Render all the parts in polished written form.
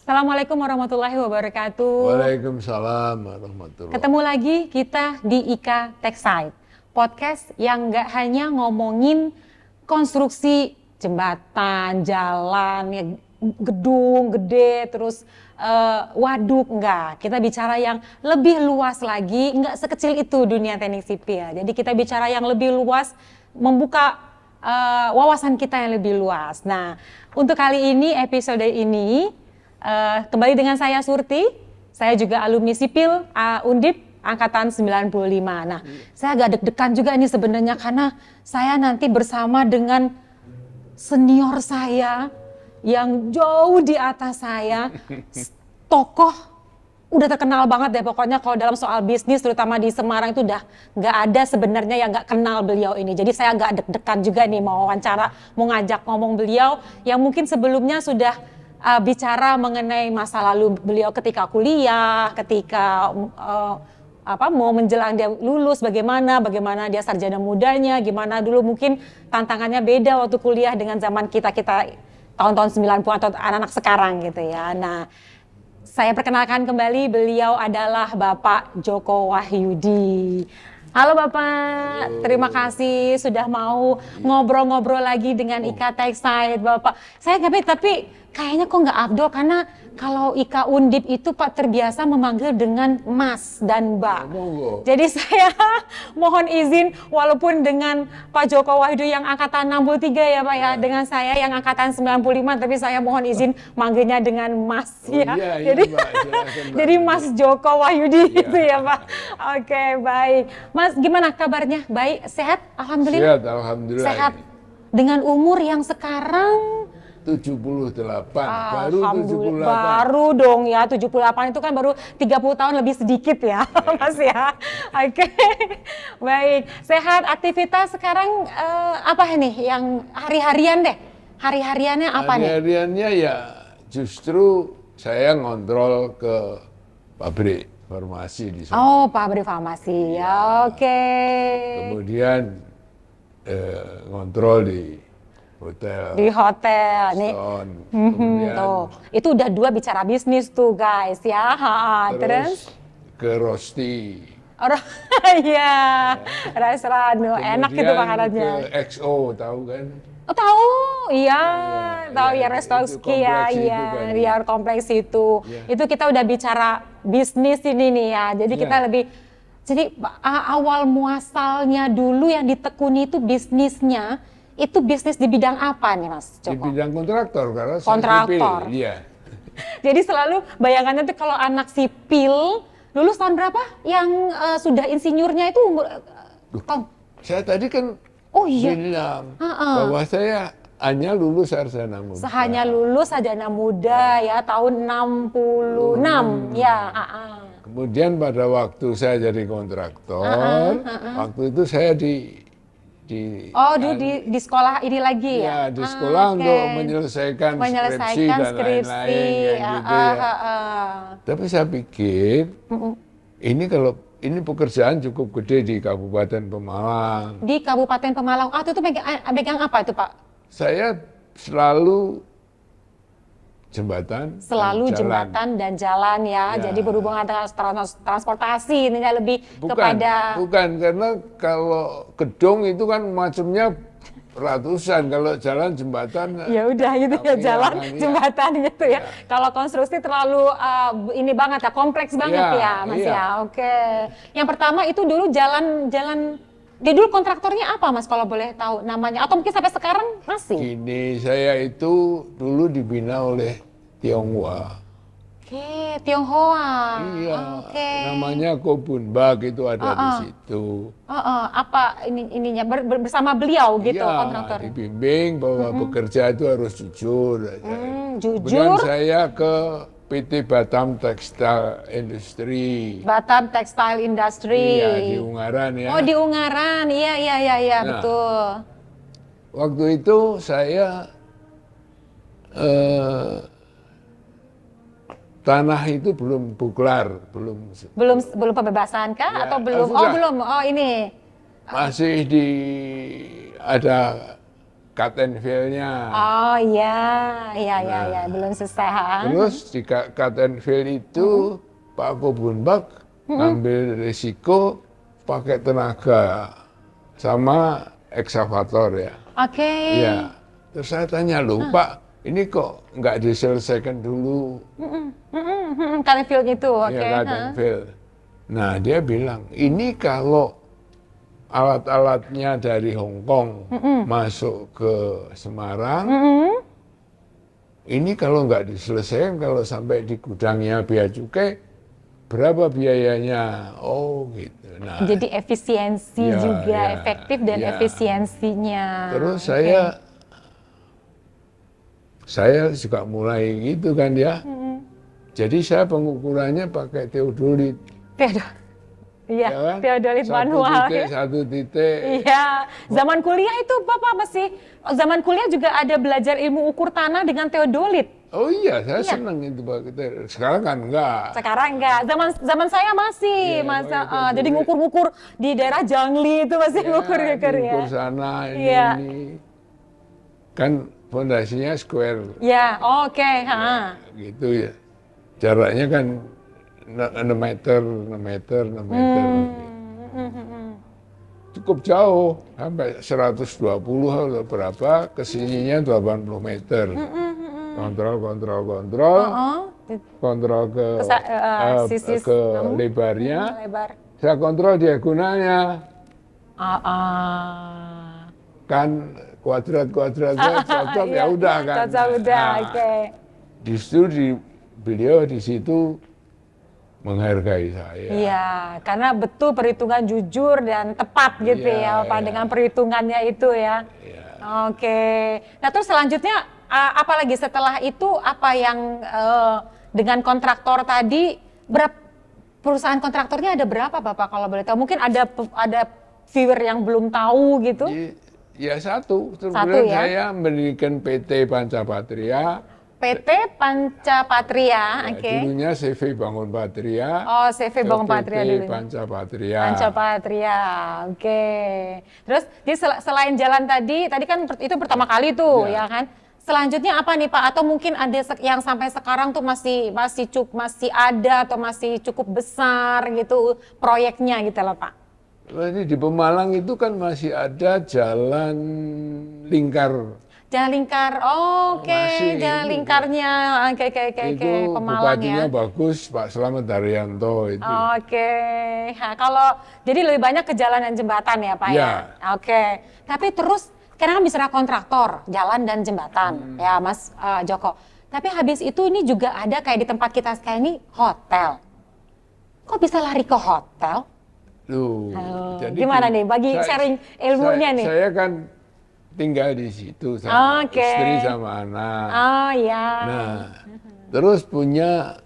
Assalamualaikum warahmatullahi wabarakatuh. Waalaikumsalam warahmatullahi. Ketemu lagi kita di Ika Techside, podcast yang nggak hanya ngomongin konstruksi jembatan, jalan, ya, gedung gede, terus waduk, enggak. Kita bicara yang lebih luas lagi, enggak sekecil itu dunia teknik sipil. Jadi kita bicara yang lebih luas, membuka wawasan kita yang lebih luas. Nah, untuk kali ini, episode ini, kembali dengan saya Surti, saya juga alumni sipil Undip angkatan 95. Nah, saya agak deg-degan juga ini sebenarnya karena saya nanti bersama dengan senior saya yang jauh di atas saya, tokoh udah terkenal banget deh pokoknya kalau dalam soal bisnis terutama di Semarang itu udah nggak ada sebenarnya yang nggak kenal beliau ini. Jadi saya agak deg-degan juga nih mau wawancara, mau ngajak ngomong beliau yang mungkin sebelumnya sudah bicara mengenai masa lalu beliau ketika kuliah, ketika mau menjelang dia lulus, bagaimana dia sarjana mudanya, gimana dulu mungkin tantangannya beda waktu kuliah dengan zaman kita tahun-tahun 90 atau anak-anak sekarang gitu ya. Nah, saya perkenalkan kembali beliau adalah Bapak Joko Wahyudi. Halo Bapak, terima kasih sudah mau ngobrol-ngobrol lagi dengan Ika Techside Bapak. Saya tapi kayaknya kok nggak afdol karena kalau Ika Undip itu Pak terbiasa memanggil dengan Mas dan Mbak. Jadi saya mohon izin walaupun dengan Pak Joko Wahyudi yang angkatan 63 ya Pak ya, dengan saya yang angkatan 95 tapi saya mohon izin manggilnya dengan Mas ya. Iya, jadi Mbak, silakan, Mbak. jadi Mas Joko Wahyudi gitu ya Pak. Oke, baik. Mas gimana kabarnya? Baik, sehat? Alhamdulillah. Sehat, alhamdulillah. Sehat. Dengan umur yang sekarang 78, baru 78. Baru dong ya, 78 itu kan baru 30 tahun lebih sedikit ya, Mas ya. Oke, baik. Sehat, aktivitas sekarang apa ini yang hari-harian deh? Hari-hariannya apa nih? Hari-hariannya ya justru saya ngontrol ke pabrik farmasi di sana. Oh, pabrik farmasi ya, oke. Kemudian ngontrol di hotel. Di hotel nih. Kemudian Tuh, itu udah dua bicara bisnis tuh guys ya. Terus ke Rosti. Iya, restoran enak gitu makanannya. Ke XO, tahu kan? Oh, tahu, iya, tahu iya, ya Restoski ya, kompleks itu iya, kan. ya kompleks itu. Iya. Itu kita udah bicara bisnis ini nih ya. Jadi Iya. kita lebih, jadi awal muasalnya dulu yang ditekuni itu bisnisnya, itu bisnis di bidang apa nih Mas Di Joko? bidang kontraktor karena saya Kontraktor. sipil, iya. Jadi selalu bayangannya tuh kalau anak sipil, lulus tahun berapa? Yang sudah insinyurnya itu umur tahun? Saya tadi kan Oh iya. bilang bahwa saya hanya lulus sarjana muda. Hanya lulus sarjana muda ya tahun 66 ya. Kemudian pada waktu saya jadi kontraktor, waktu itu saya dulu di sekolah ini lagi ya? di sekolah oke. untuk menyelesaikan skripsi dan lain-lain kayak gitu ya. Tapi saya pikir ini pekerjaan cukup gede di Kabupaten Pemalang. Di Kabupaten Pemalang. Itu megang apa itu Pak? Saya selalu jembatan. Selalu dan jalan. jembatan dan jalan ya. Jadi berhubungan dengan transportasi ini lebih kepada. Bukan, karena kalau gedung itu kan macamnya ratusan, kalau jalan jembatan. Ya udah gitu ya, jalan jembatan gitu ya. Kalau konstruksi terlalu ini banget ya, kompleks banget ya Mas ya. Oke. Yang pertama itu dulu jalan dulu kontraktornya apa Mas kalau boleh tahu namanya? Atau mungkin sampai sekarang masih? Gini, saya itu dulu dibina oleh Tionghoa. Oke, Tionghoa. Iya, Oke. namanya Kobun Bak itu ada di situ. Apa ininya bersama beliau gitu Iya, kontraktor? dibimbing bahwa bekerja itu harus jujur. Jujur. Kemudian saya ke PT Batam Textile Industry. Batam Textile Industry. Iya, di Ungaran ya. Oh, di Ungaran. Iya, betul. Waktu itu saya tanah itu belum buklar, belum pembebasan kah Ya, atau belum? sudah. Belum. Oh, ini. masih ada cut and fill-nya. Oh iya, belum selesai. Terus di cut and fill itu Pak Kobunbak ambil risiko pakai tenaga sama ekskavator ya. Oke. Iya. Terus saya tanya, loh Pak, ini kok nggak diselesaikan dulu? Cut and fill itu, oke. Ya, cut and fill. Nah, dia bilang, ini kalau alat-alatnya dari Hong Kong masuk ke Semarang, ini kalau nggak diselesaikan, kalau sampai di gudangnya Bea Cukai, berapa biayanya? Oh gitu. Nah, jadi efisiensi ya, juga, ya, efektif dan ya. efisiensinya. Terus Oke. saya juga mulai gitu kan ya. Jadi saya pengukurannya pakai teodolit. Iya, Ya kan? teodolit manual. Satu titik. Iya, zaman kuliah itu Bapak masih, zaman kuliah juga ada belajar ilmu ukur tanah dengan teodolit. Oh iya, saya senang itu Pak. Sekarang kan enggak. Sekarang enggak, zaman saya masih, Iya, jadi ngukur-ngukur di daerah Jangli itu masih ngukur-ngukur ya. Ngukur sana, Iya. ini. Kan fondasinya square. Ya, oke. Gitu ya. Jaraknya kan 6 meter, 6 meter, 6 meter. Cukup jauh, sampai 120 atau berapa, kesininya 80 meter. Kontrol ke Sisi ke lebarnya. lebar. Saya kontrol diagonalnya. Kan kuadrat-kuadratnya cocok ya udah kan. Cocok udah, Nah, oke. Justru beliau di situ menghargai saya. Iya, karena betul perhitungan jujur dan tepat gitu Iya, ya, Pak, iya. dengan perhitungannya itu ya. Iya. Oke. Nah, terus selanjutnya apalagi setelah itu apa yang dengan kontraktor tadi, perusahaan kontraktornya ada berapa Bapak kalau boleh tahu? Mungkin ada viewer yang belum tahu gitu. Ya satu, Satu ya? saya mendirikan PT Pancapatria. PT Pancapatria, Ya, oke. dulunya CV Bangun Patria. Oh, CV Bangun Patria PT dulunya. Pancapatria. Pancapatria, oke. Terus jadi selain jalan tadi kan itu pertama kali tuh, Ya. ya kan? Selanjutnya apa nih Pak? Atau mungkin ada yang sampai sekarang tuh masih ada atau masih cukup besar gitu proyeknya gitu loh Pak? Ini di Pemalang itu kan masih ada jalan lingkar. Jalan lingkar, oke, Masih jalan itu. lingkarnya, oke, Itu Pemalang bupatinya ya. bagus, Pak Slamet Daryanto itu. Oke, nah, kalau jadi lebih banyak ke jalan dan jembatan ya Pak ya. Ya. Oke, tapi terus karena kan bicara kontraktor, jalan dan jembatan ya Mas Joko. Tapi habis itu ini juga ada kayak di tempat kita sekarang ini hotel. Kok bisa lari ke hotel? Loh, Gimana nih bagi sharing ilmunya nih? Saya kan tinggal di situ sama Oke. istri sama anak. Oh iya. Nah, terus punya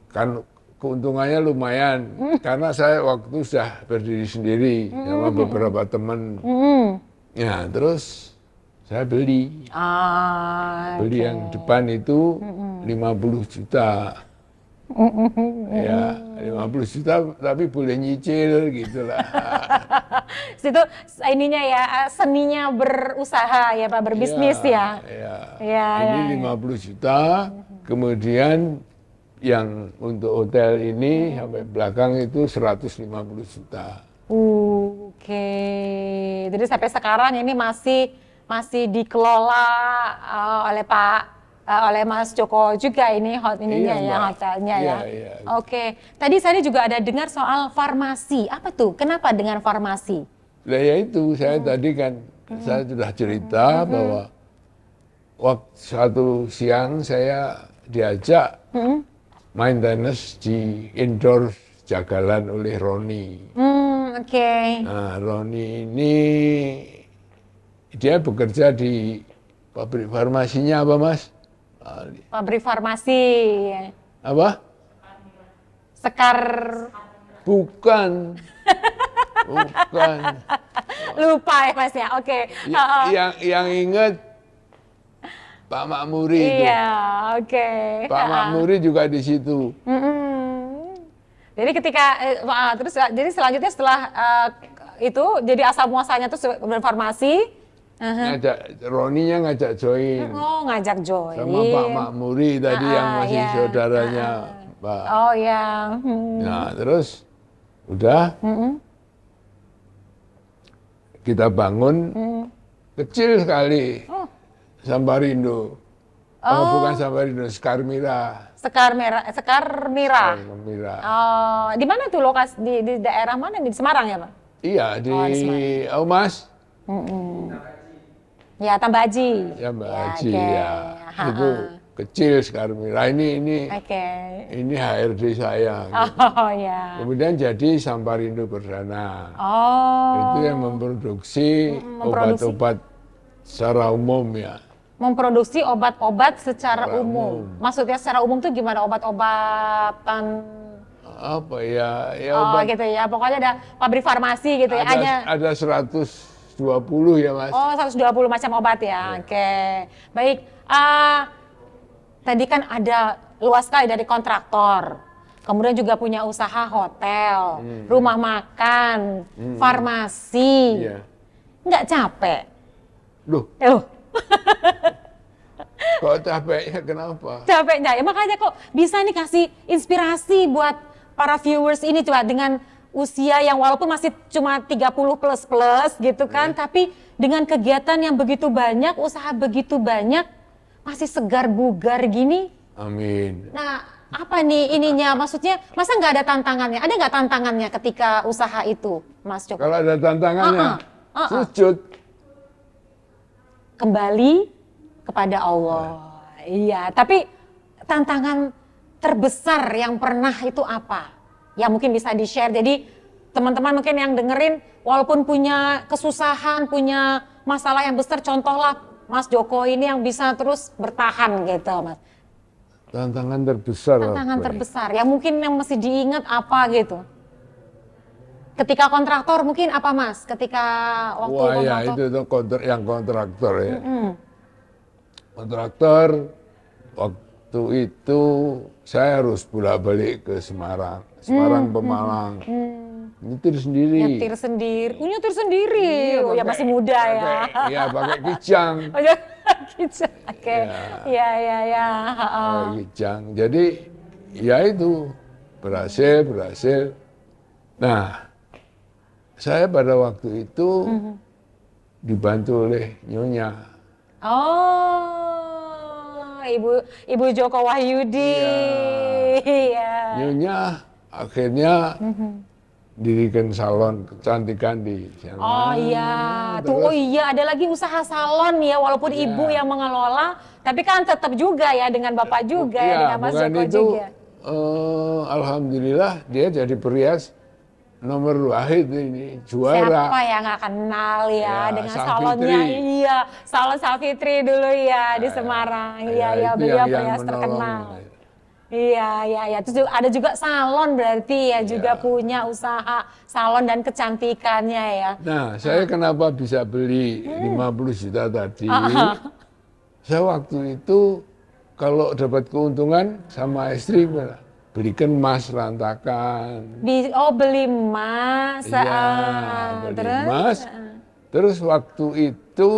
kan keuntungannya lumayan karena saya waktu sudah berdiri sendiri sama beberapa teman. Ya, terus saya beli Oke. yang depan itu 50 juta. Ya, 50 juta tapi boleh nyicil gitu lah. Situ ininya ya, seninya berusaha ya Pak, berbisnis ya. Ya. Ini 50 juta, kemudian yang untuk hotel ini sampai belakang itu 150 juta. Oke. Jadi sampai sekarang ini masih dikelola oleh Mas Joko juga ini ininya Iya, ya, Mbak. hotelnya Iya, ya. iya. Oke. Tadi saya juga ada dengar soal farmasi. Apa tuh? Kenapa dengan farmasi? Nah ya itu, saya tadi kan, saya sudah cerita bahwa waktu suatu siang saya diajak main tenis di indoor Jagalan oleh Roni. Oke. Nah, Roni ini dia bekerja di pabrik farmasinya apa Mas? Pabrik farmasi. Apa? Sekar. Bukan. Bukan. Lupa ya Mas ya. Oke. Yang ingat Pak Makmuri itu. Iya, oke. Pak Makmuri juga di situ. Jadi jadi selanjutnya setelah itu jadi asal muasalnya tuh berfarmasi. ngajak Roninya ngajak join Oh, ngajak join. sama Pak Makmuri tadi yang masih ya. saudaranya Pak. Oh ya. Nah terus udah kita bangun kecil sekali Sambarindo. Oh, bukan Sambarindo, Skarmira. Sekar Mira. Oh, di mana tuh lokasi di daerah mana? Di Semarang ya, Pak? Iya di Aumas. Ya, Tambah Haji. Ya Mbak Ya, Haji oke. ya. Itu kecil Skarmira. Ini Oke. HRD saya. Oh ya. Kemudian jadi Sambarindo Perdana. Oh. Itu yang memproduksi obat-obat secara umum ya. Memproduksi obat-obat secara umum. Maksudnya secara umum tuh gimana? Obat-obatan Apa ya? Ya oh obat. gitu ya. Pokoknya ada pabrik farmasi gitu ya. Ada 120 ya Mas. Oh, 120 macam obat ya. Oke. Baik. Tadi kan ada luas sekali dari kontraktor. Kemudian juga punya usaha hotel, rumah makan, farmasi. Iya. Nggak capek? Loh, Loh, kok capeknya kenapa? capeknya ya. Makanya kok bisa nih kasih inspirasi buat para viewers ini coba dengan usia yang walaupun masih cuma 30 plus gitu kan, tapi dengan kegiatan yang begitu banyak, usaha begitu banyak, masih segar bugar gini. Amin. Nah, apa nih ininya? Maksudnya, masa nggak ada tantangannya? Ada nggak tantangannya ketika usaha itu, Mas Joko? Kalau ada tantangannya, sujud. Kembali kepada Allah. Iya, tapi tantangan terbesar yang pernah itu apa? Ya mungkin bisa di-share. Jadi teman-teman mungkin yang dengerin, walaupun punya kesusahan, punya masalah yang besar, contohlah Mas Joko ini yang bisa terus bertahan gitu, Mas. Tantangan terbesar. Tantangan terbesar, yang mungkin yang mesti diingat apa gitu? Ketika kontraktor mungkin apa Mas? Ketika waktu Wah ya kontraktor? itu yang kontraktor ya. Kontraktor waktu itu saya harus bolak-balik ke Semarang, Pemalang. Nyetir sendiri. Nyetir sendiri. Nyetir sendiri. Oh ya masih muda ya. Iya pakai kijang. Oh ya, kijang. Oke. Iya. Pakai kijang. Jadi ya itu berhasil. Nah, saya pada waktu itu dibantu oleh Nyonya. Oh, Ibu Joko Wahyudi. Iya. Nyonya akhirnya dirikan salon kecantikan di sana. Oh iya, tuh ada lagi usaha salon ya, walaupun ibu yang mengelola, tapi kan tetap juga ya dengan bapak juga ya, dengan Mas Joko itu, juga. Alhamdulillah dia jadi perias nomor wahid ini juara. Siapa yang nggak kenal ya dengan Savitri. salonnya? Iya, salon Savitri dulu ya di Semarang. Iya, beliau perias terkenal. Iya. Terus ada juga salon berarti ya, juga punya usaha salon dan kecantikannya ya. Nah, saya kenapa bisa beli 50 juta tadi? Saya waktu itu kalau dapat keuntungan sama istri belikan emas rantakan. Beli emas. Iya, beli emas. Terus waktu itu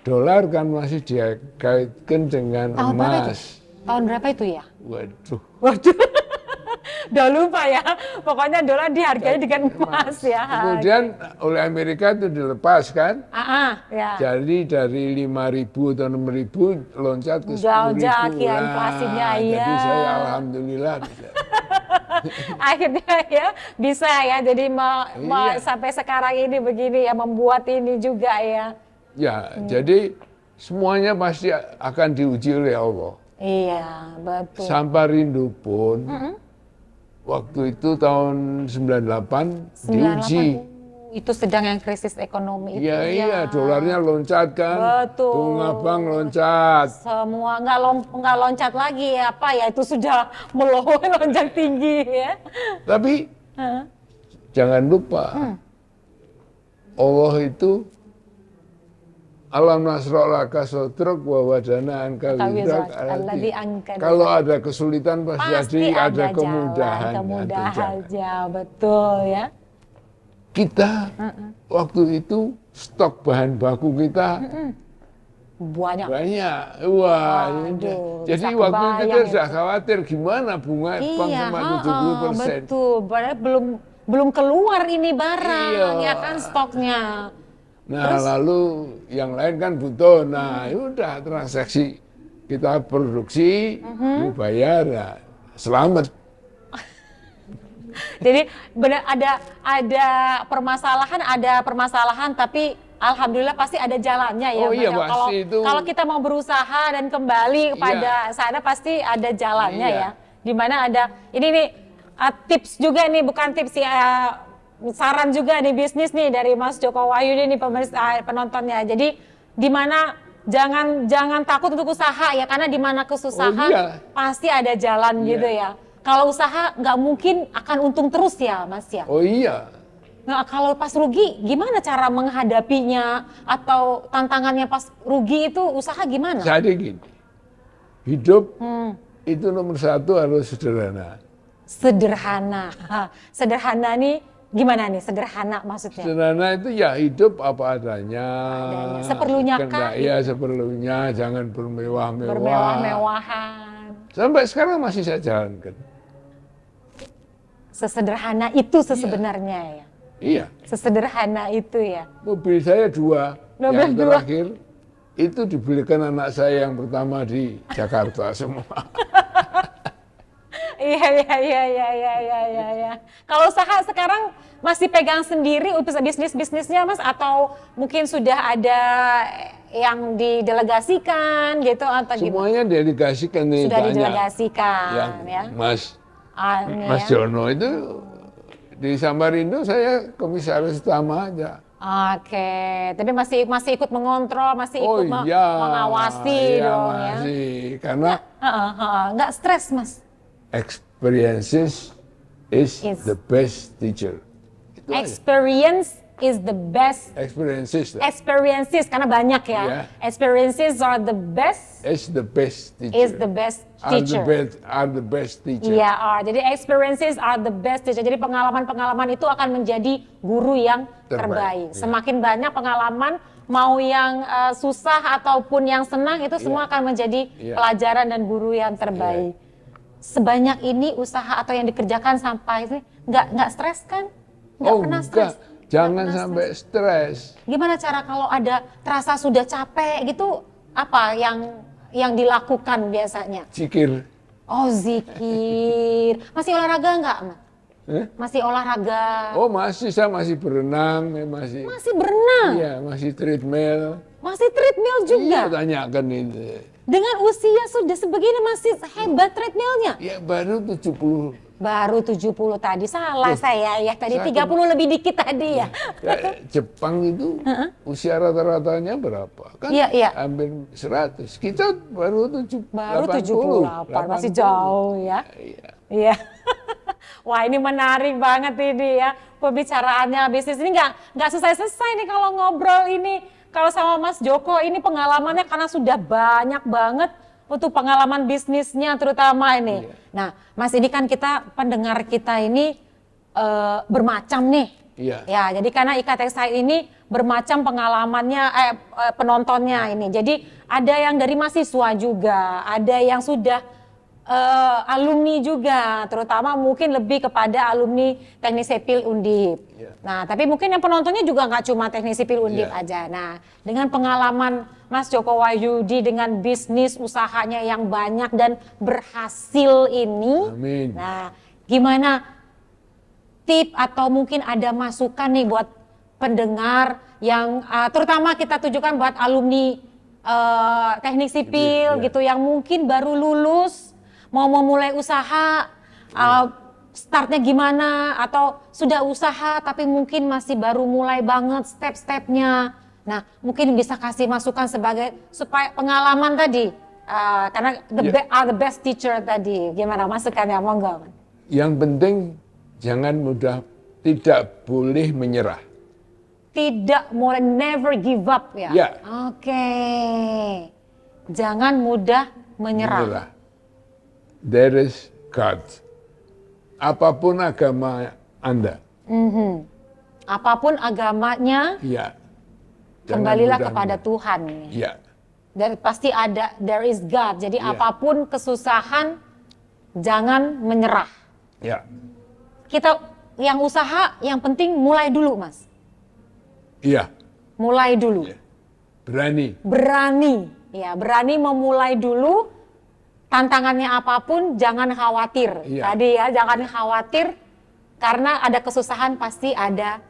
dolar kan masih dikaitkan dengan emas. Tahun berapa itu ya? Waduh. Udah lupa ya. Pokoknya dolar dihargai dengan emas ya. Kemudian oleh Amerika itu dilepas kan? Ya. Jadi dari 5.000 atau 6.000 loncat ke 10.000. Ya inflasinya ya. Jadi saya alhamdulillah bisa. Akhirnya ya bisa ya. Jadi sampai sekarang ini begini ya, membuat ini juga ya. Ya, jadi semuanya pasti akan diuji oleh Allah. Iya, betul. Sambarindo pun waktu itu tahun 98 diuji. Itu sedang yang krisis ekonomi itu. Iya, dolarnya loncat kan. Betul. Bunga bank loncat. Semua nggak loncat lagi ya, itu sudah loncat tinggi ya. Tapi jangan lupa Allah itu alam nasroh laka sodrok wa wadana anka widrak. Kalau ada kesulitan pasti ada kemudahan. Kemudahan aja, betul ya. kita waktu itu stok bahan baku kita Banyak. banyak. Wah, Aduh, jadi bisa waktu itu kebayang kita sudah khawatir gimana bunga bank Iya, sama heeh, 70%. betul. Padahal belum keluar ini barang, Iya. ya kan stoknya. Nah, lalu yang lain kan butuh. Nah, ya udah transaksi kita produksi, lu bayar, ya selamat. Jadi benar ada permasalahan, tapi alhamdulillah pasti ada jalannya ya. Oh iya, Mas. pasti itu. Kalau kita mau berusaha dan kembali kepada sana pasti ada jalannya Iya. ya. Dimana ada ini nih tips juga nih, bukan tips ya, saran juga nih bisnis nih dari Mas Joko Wahyudi nih penontonnya. Jadi dimana jangan takut untuk usaha ya, karena dimana kesusahan iya. pasti ada jalan Iya. gitu ya. Kalau usaha nggak mungkin akan untung terus ya, Mas ya. Oh iya. Nah, kalau pas rugi, gimana cara menghadapinya atau tantangannya pas rugi itu usaha gimana? Jadi gini, hidup itu nomor satu harus sederhana. Sederhana. Sederhana nih gimana nih? Sederhana maksudnya? Sederhana itu ya hidup apa adanya. Seperlunya kah? Iya, seperlunya, jangan bermewah-mewah. Bermewah-mewahan. Sampai sekarang masih saya jalankan. Sesederhana itu sebenarnya ya. Iya. Sesederhana itu ya. Mobil saya 2, Mobil yang 2. terakhir itu dibelikan anak saya yang pertama di Jakarta semua. Iya. Kalau usaha sekarang masih pegang sendiri bisnisnya Mas, atau mungkin sudah ada yang didelegasikan gitu atau gimana? Semuanya delegasikan nih. Sudah banyak. didelegasikan Yang ya. Mas Jono itu di Samarinda saya komisaris utama aja. Oke, tapi masih ikut mengontrol, masih ikut Iya, mengawasi iya, dong masih. ya. Karena Nggak stres Mas. experiences is the best teacher. Itu aja. Experience is the best. Experiences Experiences karena banyak ya. Yeah. Experiences are the best. is the best teacher. Is the best teacher. Are the best teacher. Iya, jadi experiences are the best teacher. Jadi pengalaman-pengalaman itu akan menjadi guru yang terbaik. Iya. Semakin banyak pengalaman, mau yang susah ataupun yang senang, itu semua akan menjadi pelajaran dan guru yang terbaik. Sebanyak ini usaha atau yang dikerjakan sampai ini nggak stres kan? Nggak pernah stres. Jangan sampai stres. Gimana cara kalau ada terasa sudah capek gitu, apa yang dilakukan biasanya? Zikir. Oh, zikir. Masih olahraga nggak, Mas? Masih olahraga? Oh masih, saya masih berenang, masih. Masih berenang? Iya, masih treadmill. Masih treadmill juga? Iya, tanyakan itu. Dengan usia sudah sebegini masih hebat treadmillnya? Ya baru 70. Baru 70 tadi, salah saya ya. Tadi 30 lebih dikit tadi ya. Jepang itu usia rata-ratanya berapa? Kan Iya. hampir 100. Kita baru 78, masih jauh ya. Iya. Wah, ini menarik banget ini ya. Pembicaraannya bisnis ini nggak selesai-selesai nih kalau ngobrol ini. Kalau sama Mas Joko ini pengalamannya karena sudah banyak banget untuk pengalaman bisnisnya terutama ini. Iya. Nah, Mas, ini kan pendengar kita ini bermacam nih. Iya. Ya, jadi karena IKA Textile ini bermacam pengalamannya, penontonnya ini. Jadi ada yang dari mahasiswa juga, ada yang sudah alumni juga, terutama mungkin lebih kepada alumni Teknik Sipil Undip. Yeah. Nah, tapi mungkin yang penontonnya juga nggak cuma Teknik Sipil Undip aja. Nah, dengan pengalaman Mas Joko Wahyudi dengan bisnis usahanya yang banyak dan berhasil ini, Amin. nah, gimana tip atau mungkin ada masukan nih buat pendengar yang terutama kita tujukan buat alumni Teknik Sipil gitu yang mungkin baru lulus mau memulai usaha, startnya gimana, atau sudah usaha tapi mungkin masih baru mulai banget step-stepnya. Nah, mungkin bisa kasih masukan supaya pengalaman tadi, karena the best teacher tadi, gimana masukannya, monggo. Yang penting jangan tidak boleh menyerah. Tidak boleh, never give up ya? Ya. Oke. Jangan mudah menyerah. There is God. Apapun agama Anda. Apapun agamanya, Iya. Jangan kembalilah mudah kepada menyerah. Tuhan. Iya. Dan pasti ada, there is God. Jadi Iya. apapun kesusahan, jangan menyerah. Ya. Kita yang usaha, yang penting mulai dulu, Mas. Iya. Mulai dulu. Iya. Berani. Berani. Ya, berani memulai dulu. Tantangannya apapun, jangan khawatir. Iya. Tadi ya, jangan khawatir. Karena ada kesusahan, pasti ada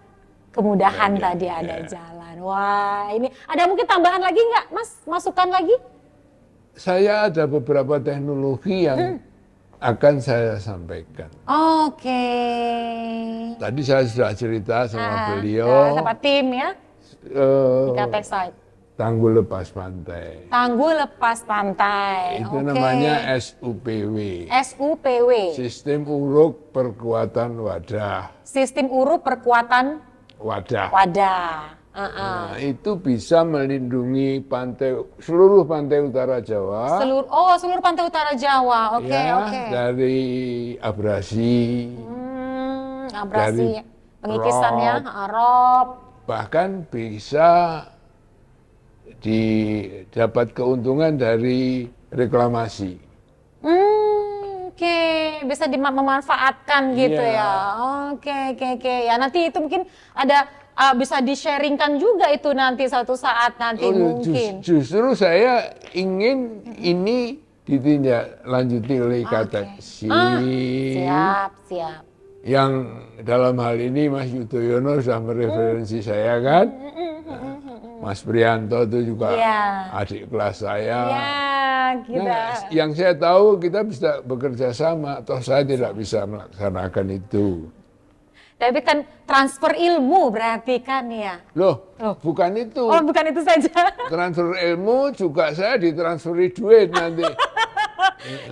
kemudahan Iya, tadi, iya. ada jalan. Wah, ini ada mungkin tambahan lagi nggak, Mas? Masukan lagi? Saya ada beberapa teknologi yang akan saya sampaikan. Oke. Tadi saya sudah cerita sama beliau. Sama tim ya, eh, Ika Textile. tanggul lepas pantai. Tanggul lepas pantai. Itu Oke. namanya SUPW. SUPW. Sistem uruk perkuatan wadah. Sistem urut perkuatan Wadah. wadah. Nah, itu bisa melindungi seluruh pantai utara Jawa. Seluruh pantai utara Jawa. Oke, ya, oke. dari abrasi, Abrasi, dari pengikisannya, rob. rob. bahkan bisa didapat keuntungan dari reklamasi. Oke, bisa memanfaatkan gitu Iya. ya. Oke. Ya nanti itu mungkin ada bisa di-sharingkan juga itu nanti suatu saat nanti mungkin. Justru saya ingin ini ditindaklanjuti oleh IKTEX. Siap. Yang dalam hal ini Mas Yudhoyono sudah mereferensi saya kan. Mas Prianto itu juga Iya. adik kelas saya. Ya, kita. Nah, yang saya tahu kita bisa bekerja sama, toh saya tidak bisa melaksanakan itu. Tapi kan transfer ilmu berarti kan ya. Loh, bukan itu. Oh, bukan itu saja. Transfer ilmu juga saya ditransferi duit nanti.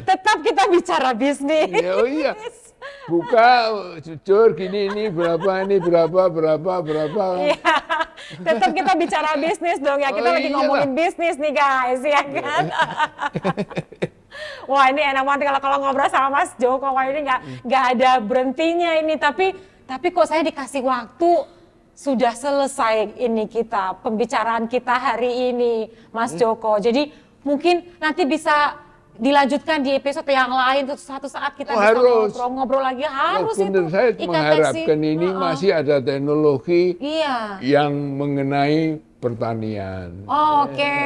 Tetap kita bicara bisnis. Ya, oh iya. Buka, jujur gini ini berapa. Iya. Tetap kita bicara bisnis dong ya. Kita Oh, lagi iyalah. ngomongin bisnis nih guys, ya kan? Wah, ini enak banget kalau ngobrol sama Mas Joko. Wah, ini nggak ada berhentinya ini. Tapi kok saya dikasih waktu sudah selesai ini pembicaraan kita hari ini, Mas Joko. Jadi mungkin nanti bisa dilanjutkan di episode yang lain. Suatu saat kita bisa harus. ngobrol lagi. Harus itu. Benar, saya IKTEX mengharapkan ini masih ada teknologi Iya. yang mengenai pertanian. Oke.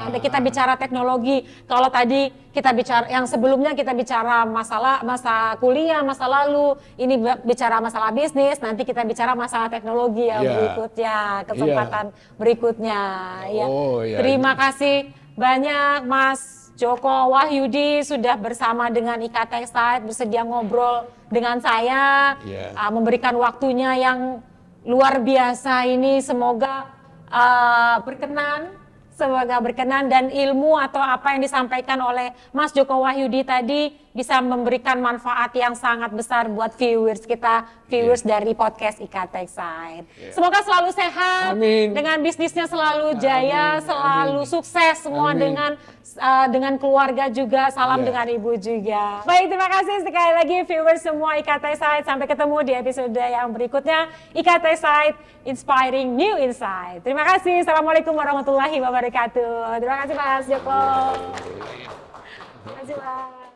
Ada kita bicara teknologi. Kalau tadi kita bicara yang sebelumnya kita bicara masa kuliah, masa lalu, ini bicara masalah bisnis, nanti kita bicara masalah teknologi yang Iya. berikutnya, kesempatan berikutnya ya. Oh, iya. Terima kasih banyak Mas Joko Wahyudi sudah bersama dengan Ika Textile bersedia ngobrol dengan saya, Iya. memberikan waktunya yang luar biasa ini. Semoga berkenan dan ilmu atau apa yang disampaikan oleh Mas Joko Wahyudi tadi bisa memberikan manfaat yang sangat besar buat viewers dari podcast Ika Textile. Semoga selalu sehat, Amin. dengan bisnisnya selalu jaya, selalu sukses semua Amin. dengan keluarga juga, salam dengan ibu juga. Baik, terima kasih sekali lagi viewers semua Ika Textile. Sampai ketemu di episode yang berikutnya. Ika Textile, inspiring new insight. Terima kasih. Assalamualaikum warahmatullahi wabarakatuh. Terima kasih Mas Joko. Terima kasih Mas.